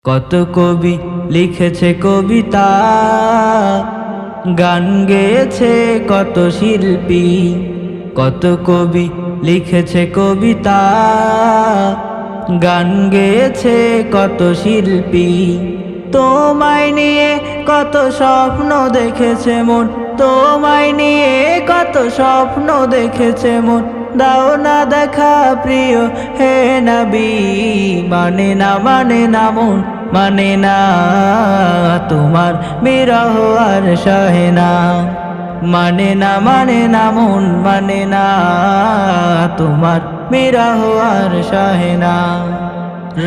কত কবি লিখেছে কবিতা, গান গেয়েছে কত শিল্পী। কত কবি লিখেছে কবিতা, গান গেয়েছে কত শিল্পী। তোমায় নিয়ে কত স্বপ্ন দেখেছে মন, তোমায় নিয়ে কত স্বপ্ন দেখেছে মন। দাও না দেখা প্রিয় হে নবী, মানে না মন, মানে না তোমার বিরহ আর সহে না। মানে না মন, মানে না তোমার বিরহ আর সহে না।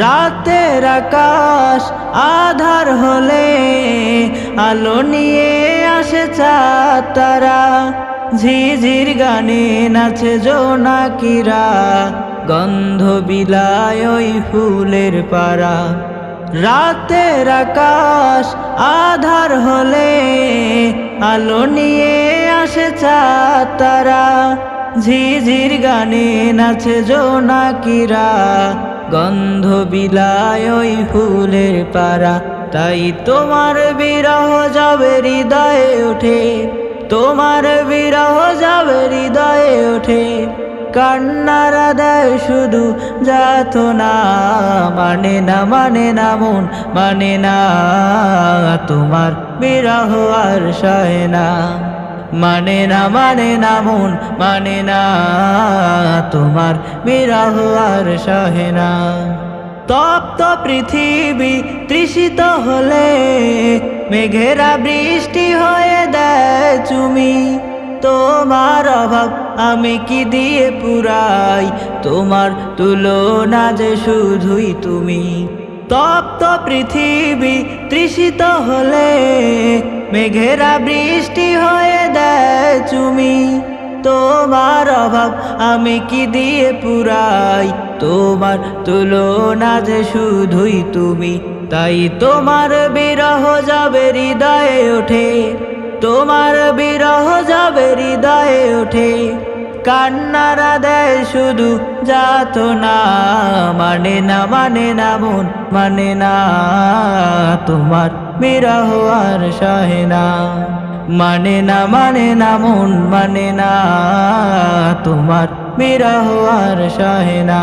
রাতের আকাশ আধার হলে আলো নিয়ে আসে চাঁদ তারা। ঝিঝির গানে নাচে জোনাকিরা, গন্ধ বিলায় ওই ফুলের পারা। রাতের আকাশ আধার হলে আলো নিয়ে আসে চাঁদ তারা। ঝিঝির গানে নাচে জোনাকিরা, গন্ধ বিলায় ওই ফুলের পারা। তাই তোমার বিরহ যাবে হৃদয়ে ওঠে, তোমার বিরহ যাবে হৃদয়ে ওঠে। কান্নারা দেয় শুধু যাতনা, মানে না মন, মানে না তোমার বিরহ আর সহে না। মানে না মন, মানে না তোমার বিরহ আর সহে না। তপ্ত পৃথিবী তৃষিত হলে মেঘেরা বৃষ্টি হয়ে দেয় চুমি। তোমার অভাব আমি কি দিয়ে পুরাই, তোমার তুলনা যে শুধুই তুমি। তপ্ত পৃথিবী তৃষিত হলে মেঘেরা বৃষ্টি হয়ে দেয় চুমি। তোমার অভাব আমি কি দিয়ে পুরাই, তোমার তুলনা যে শুধুই তুমি। তাই তোমার বিরহ যাবে হৃদয়ে ওঠে, তোমার বিরহ যাবে হৃদয়ে ওঠে। কান্নারা দেয় শুধু যাতনা, মানে না মন, মানে না তোমার বিরহ আর সহে না। মানে না মন, মানে না তোমার বিরহ আর সহে না।